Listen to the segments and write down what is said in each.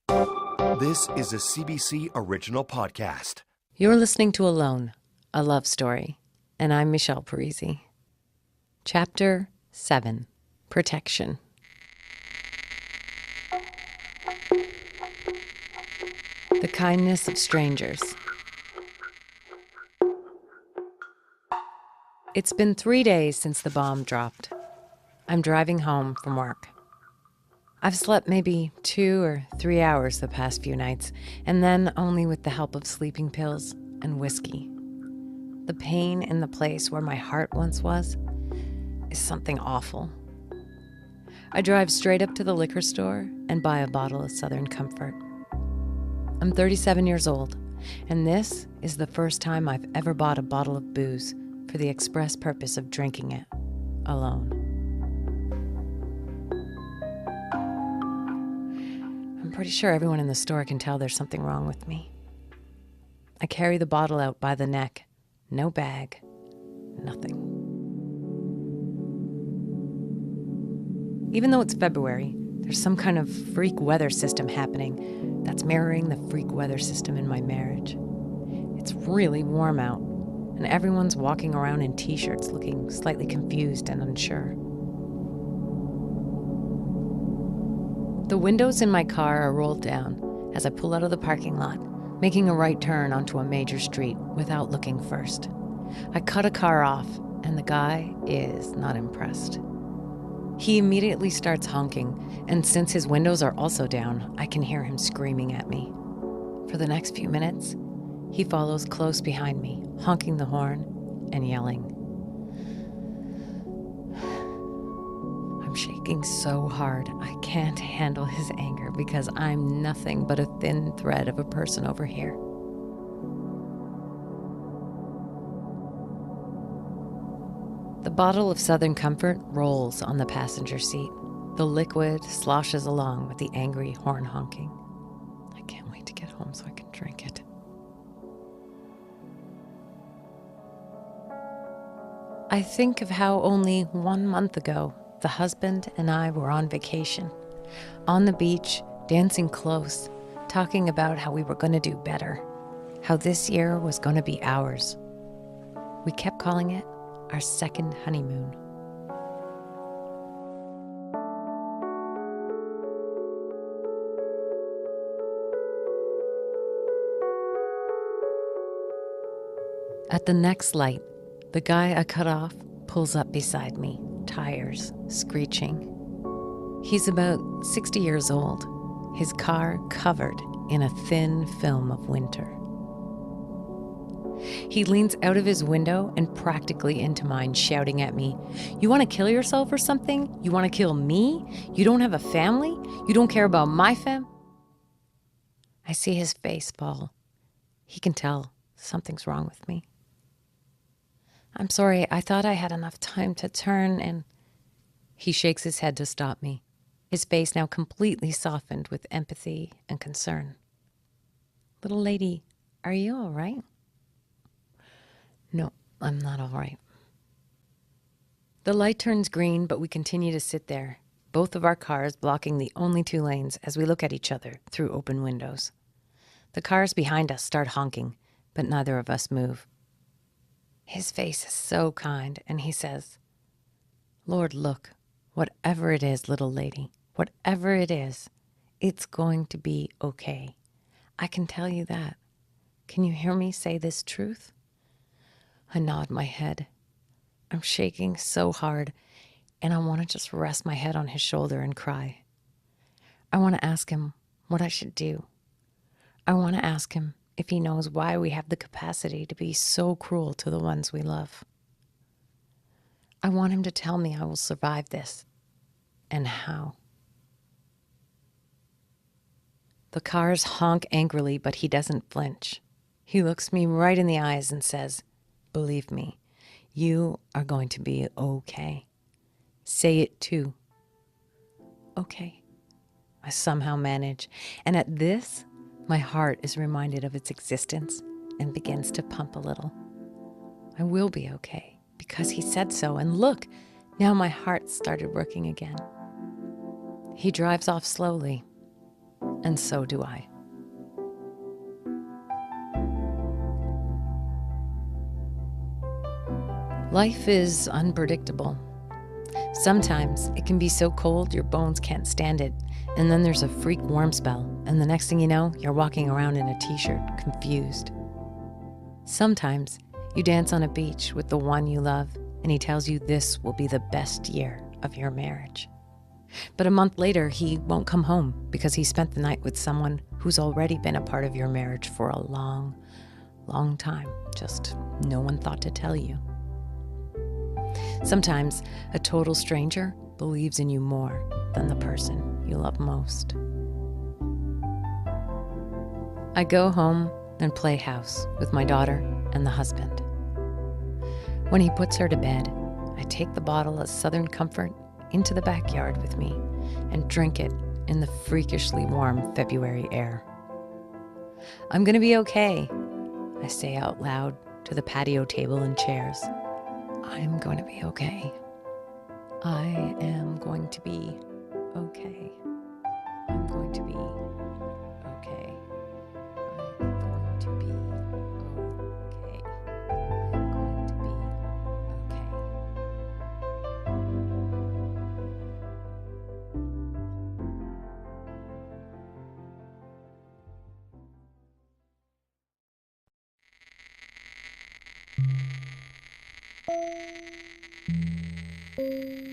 This is a CBC original podcast. You're listening to Alone, a love story, and I'm Michelle Parise. Chapter 7, Protection. The kindness of strangers. It's been 3 days since the bomb dropped. I'm driving home from work. I've slept maybe 2 or 3 hours the past few nights, and then only with the help of sleeping pills and whiskey. The pain in the place where my heart once was is something awful. I drive straight up to the liquor store and buy a bottle of Southern Comfort. I'm 37 years old, and this is the first time I've ever bought a bottle of booze for the express purpose of drinking it alone. I'm pretty sure everyone in the store can tell there's something wrong with me. I carry the bottle out by the neck. No bag. Nothing. Even though it's February, there's some kind of freak weather system happening that's mirroring the freak weather system in my marriage. It's really warm out, and everyone's walking around in t-shirts looking slightly confused and unsure. The windows in my car are rolled down as I pull out of the parking lot, making a right turn onto a major street without looking first. I cut a car off, and the guy is not impressed. He immediately starts honking, and since his windows are also down, I can hear him screaming at me. For the next few minutes, he follows close behind me, honking the horn and yelling. I'm shaking so hard, I can't handle his anger because I'm nothing but a thin thread of a person over here. The bottle of Southern Comfort rolls on the passenger seat. The liquid sloshes along with the angry horn honking. I can't wait to get home so I can drink it. I think of how only 1 month ago, the husband and I were on vacation, on the beach, dancing close, talking about how we were going to do better, how this year was going to be ours. We kept calling it our second honeymoon. At the next light, the guy I cut off pulls up beside me, tires screeching. He's about 60 years old, his car covered in a thin film of winter. He leans out of his window and practically into mine, shouting at me, "You want to kill yourself or something? You want to kill me? You don't have a family? You don't care about my I see his face fall. He can tell something's wrong with me. I'm sorry, I thought I had enough time to turn and... He shakes his head to stop me, his face now completely softened with empathy and concern. Little lady, are you all right? No, I'm not all right. The light turns green, but we continue to sit there, both of our cars blocking the only 2 lanes as we look at each other through open windows. The cars behind us start honking, but neither of us move. His face is so kind, and he says, "Lord, look, whatever it is, little lady, whatever it is, it's going to be okay. I can tell you that. Can you hear me say this truth?" I nod my head. I'm shaking so hard, and I want to just rest my head on his shoulder and cry. I want to ask him what I should do. I want to ask him if he knows why we have the capacity to be so cruel to the ones we love. I want him to tell me I will survive this, and how. The cars honk angrily, but he doesn't flinch. He looks me right in the eyes and says, "Believe me, you are going to be okay. Say it too." Okay. I somehow manage, and at this, my heart is reminded of its existence and begins to pump a little. I will be okay, because he said so, and look, now my heart started working again. He drives off slowly, and so do I. Life is unpredictable. Sometimes it can be so cold your bones can't stand it, and then there's a freak warm spell, and the next thing you know, you're walking around in a t-shirt, confused. Sometimes you dance on a beach with the one you love, and he tells you this will be the best year of your marriage. But a month later, he won't come home because he spent the night with someone who's already been a part of your marriage for a long, long time. Just no one thought to tell you. Sometimes a total stranger believes in you more than the person you love most. I go home and play house with my daughter and the husband. When he puts her to bed, I take the bottle of Southern Comfort into the backyard with me and drink it in the freakishly warm February air. I'm gonna be okay, I say out loud to the patio table and chairs. I'm going to be okay. I am going to be okay. I'm going to be okay. I'm going to be okay. I'm going to be okay.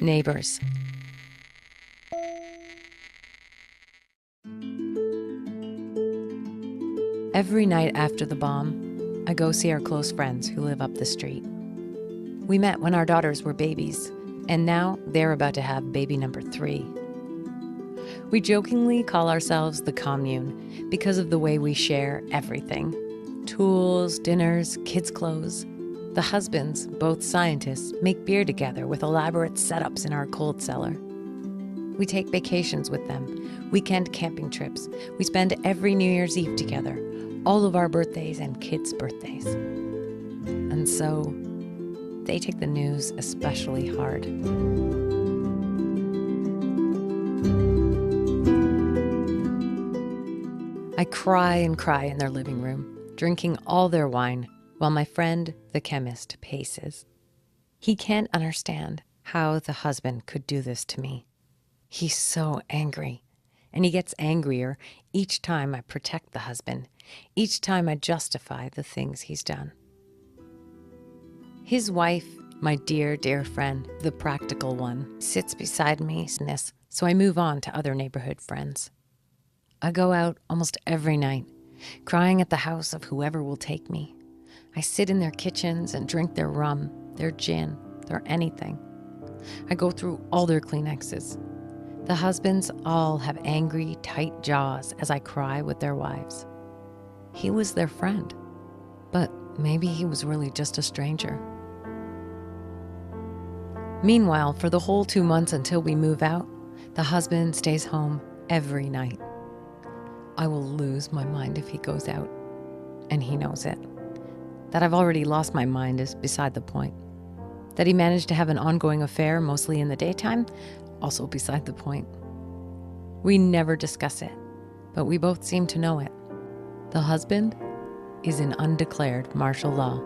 Neighbors. Every night after the bomb, I go see our close friends who live up the street. We met when our daughters were babies, and now they're about to have baby number 3. We jokingly call ourselves the commune because of the way we share everything. Tools, dinners, kids' clothes. The husbands, both scientists, make beer together with elaborate setups in our cold cellar. We take vacations with them, weekend camping trips. We spend every New Year's Eve together, all of our birthdays and kids' birthdays. And so, they take the news especially hard. I cry and cry in their living room, drinking all their wine, while my friend, the chemist, paces. He can't understand how the husband could do this to me. He's so angry, and he gets angrier each time I protect the husband, each time I justify the things he's done. His wife, my dear, dear friend, the practical one, sits beside me, so I move on to other neighborhood friends. I go out almost every night, crying at the house of whoever will take me. I sit in their kitchens and drink their rum, their gin, their anything. I go through all their Kleenexes. The husbands all have angry, tight jaws as I cry with their wives. He was their friend, but maybe he was really just a stranger. Meanwhile, for the whole 2 months until we move out, the husband stays home every night. I will lose my mind if he goes out, and he knows it. That I've already lost my mind is beside the point. That he managed to have an ongoing affair, mostly in the daytime, also beside the point. We never discuss it, but we both seem to know it. The husband is in undeclared martial law.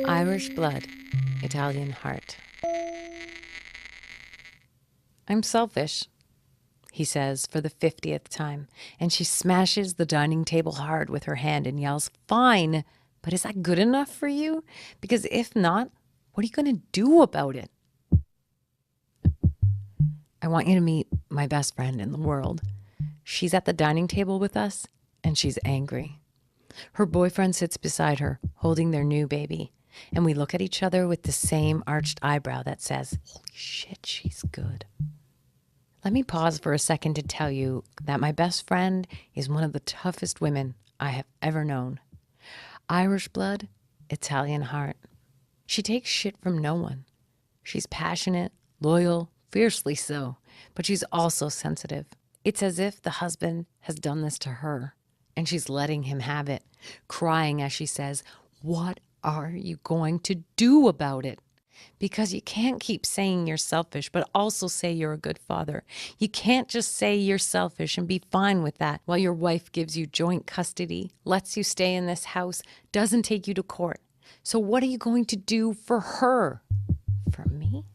Irish blood, Italian heart. I'm selfish, he says for the 50th time, and she smashes the dining table hard with her hand and yells, "Fine, but is that good enough for you? Because if not, what are you going to do about it?" I want you to meet my best friend in the world. She's at the dining table with us, and she's angry. Her boyfriend sits beside her, holding their new baby, and we look at each other with the same arched eyebrow that says, "Holy shit, she's good." Let me pause for a second to tell you that my best friend is one of the toughest women I have ever known. Irish blood, Italian heart. She takes shit from no one. She's passionate, loyal, fiercely so, but she's also sensitive. It's as if the husband has done this to her, and she's letting him have it, crying as she says, "What are you going to do about it?" Because you can't keep saying you're selfish, but also say you're a good father. You can't just say you're selfish and be fine with that while your wife gives you joint custody, lets you stay in this house, doesn't take you to court. So what are you going to do for her? For me?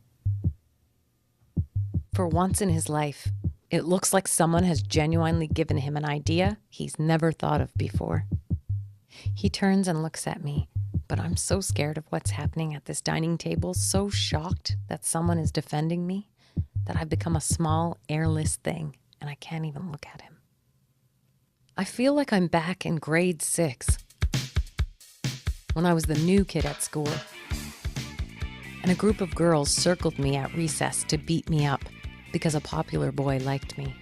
For once in his life, it looks like someone has genuinely given him an idea he's never thought of before. He turns and looks at me, but I'm so scared of what's happening at this dining table, so shocked that someone is defending me, that I've become a small, airless thing, and I can't even look at him. I feel like I'm back in grade 6, when I was the new kid at school, and a group of girls circled me at recess to beat me up because a popular boy liked me.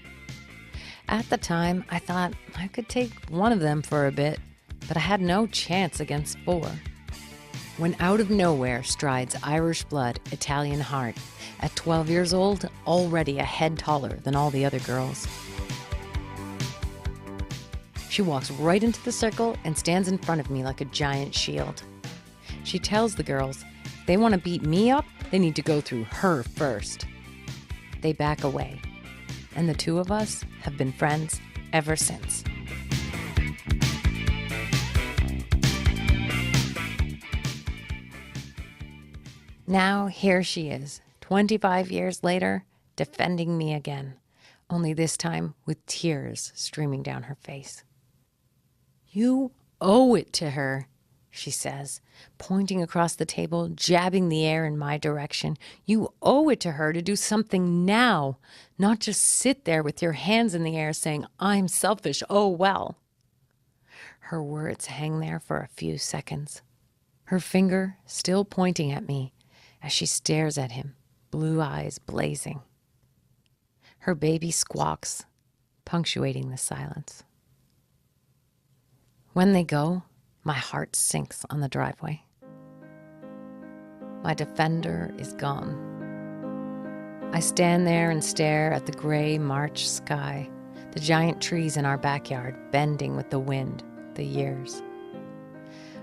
At the time, I thought I could take one of them for a bit, but I had no chance against 4. When out of nowhere strides Irish blood, Italian heart, at 12 years old, already a head taller than all the other girls. She walks right into the circle and stands in front of me like a giant shield. She tells the girls, if they want to beat me up, they need to go through her first. They back away, and the two of us have been friends ever since. Now here she is, 25 years later, defending me again, only this time with tears streaming down her face. "You owe it to her," she says, pointing across the table, jabbing the air in my direction. "You owe it to her to do something now, not just sit there with your hands in the air saying, 'I'm selfish, oh well.'" Her words hang there for a few seconds, her finger still pointing at me as she stares at him, blue eyes blazing. Her baby squawks, punctuating the silence. When they go, my heart sinks on the driveway. My defender is gone. I stand there and stare at the gray March sky, the giant trees in our backyard bending with the wind, the years.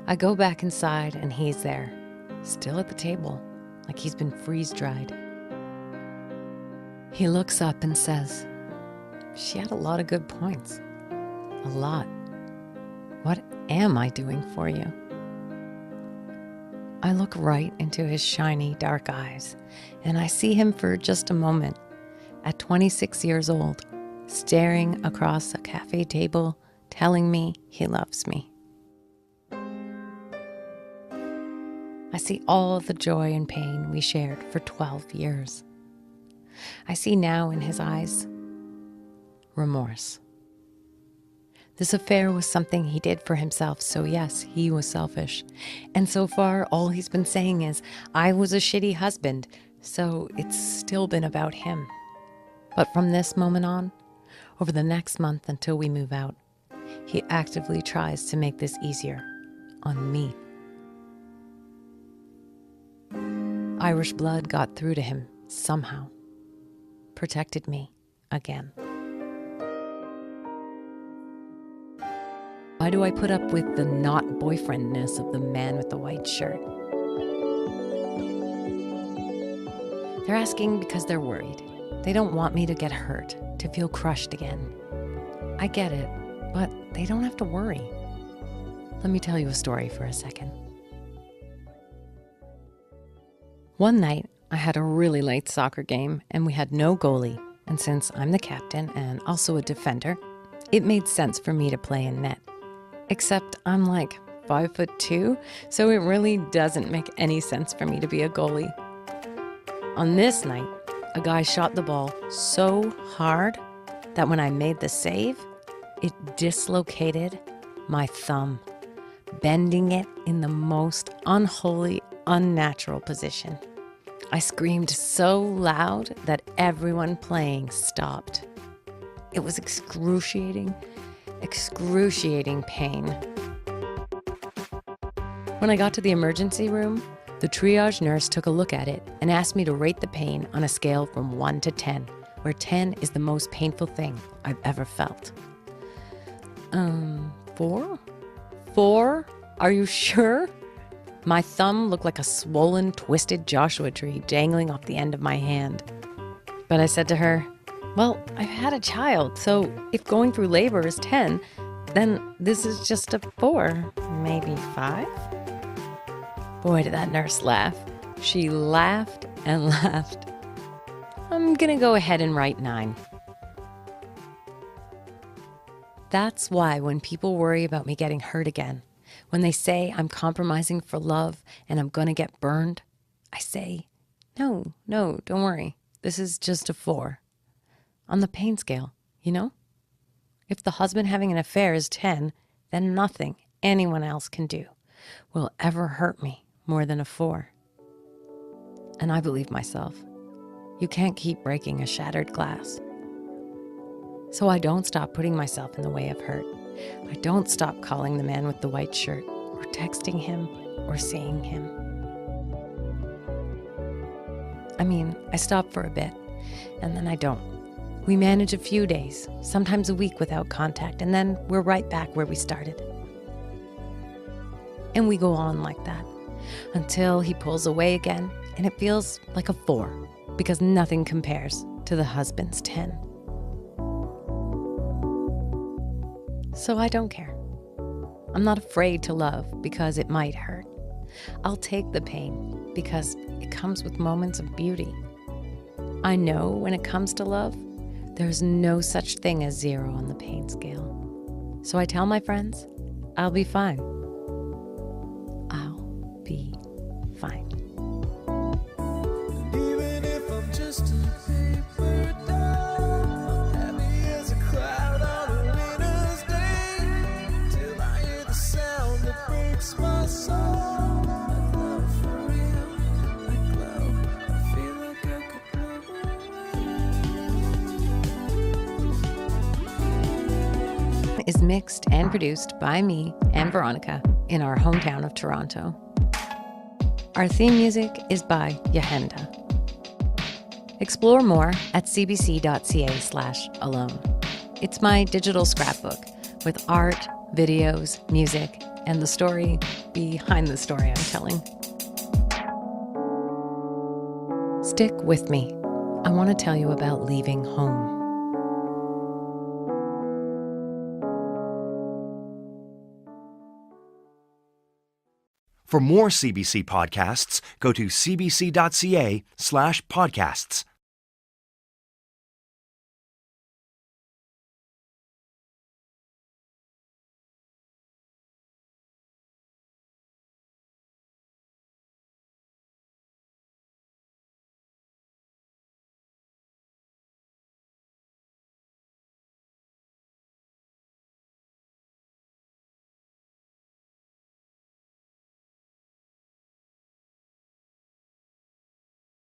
I go back inside and he's there, still at the table, like he's been freeze-dried. He looks up and says, "She had a lot of good points. A lot. What am I doing for you?" I look right into his shiny, dark eyes, and I see him for just a moment, at 26 years old, staring across a cafe table, telling me he loves me. I see all the joy and pain we shared for 12 years. I see now in his eyes remorse. This affair was something he did for himself, so yes, he was selfish. And so far, all he's been saying is, I was a shitty husband, so it's still been about him. But from this moment on, over the next month until we move out, he actively tries to make this easier on me. Irish blood got through to him somehow, protected me again. Why do I put up with the not boyfriendness of the man with the white shirt? They're asking because they're worried. They don't want me to get hurt, to feel crushed again. I get it, but they don't have to worry. Let me tell you a story for a second. One night, I had a really late soccer game and we had no goalie. And since I'm the captain and also a defender, it made sense for me to play in net. Except I'm like 5'2", so it really doesn't make any sense for me to be a goalie. On this night, a guy shot the ball so hard that when I made the save, it dislocated my thumb, bending it in the most unholy, unnatural position. I screamed so loud that everyone playing stopped. It was excruciating pain. When I got to the emergency room, the triage nurse took a look at it and asked me to rate the pain on a scale from 1 to 10, where 10 is the most painful thing I've ever felt. 4? 4? Are you sure? My thumb looked like a swollen, twisted Joshua tree dangling off the end of my hand. But I said to her, well, I've had a child, so if going through labor is 10, then this is just a 4, maybe 5? Boy, did that nurse laugh. She laughed and laughed. I'm gonna go ahead and write 9. That's why when people worry about me getting hurt again, when they say I'm compromising for love and I'm gonna get burned, I say, no, don't worry. This is just a 4. On the pain scale, you know? If the husband having an affair is 10, then nothing anyone else can do will ever hurt me more than a 4. And I believe myself. You can't keep breaking a shattered glass. So I don't stop putting myself in the way of hurt. I don't stop calling the man with the white shirt, or texting him, or seeing him. I mean, I stop for a bit, and then I don't. We manage a few days, sometimes a week without contact, and then we're right back where we started. And we go on like that, until he pulls away again, and it feels like a 4, because nothing compares to the husband's 10. So I don't care. I'm not afraid to love because it might hurt. I'll take the pain because it comes with moments of beauty. I know when it comes to love, there's no such thing as 0 on the pain scale. So I tell my friends, I'll be fine. I'll be fine. Even if I'm just a paper doll, happy as a cloud on a winter's day, till I hear the sound that breaks my soul. I glow for real, I glow, I feel like I could blow. Is mixed and produced by me and Veronica in our hometown of Toronto. Our theme music is by Yahenda. Explore more at cbc.ca/alone. It's my digital scrapbook with art, videos, music, and the story behind the story I'm telling. Stick with me. I want to tell you about leaving home. For more CBC podcasts, go to cbc.ca/podcasts.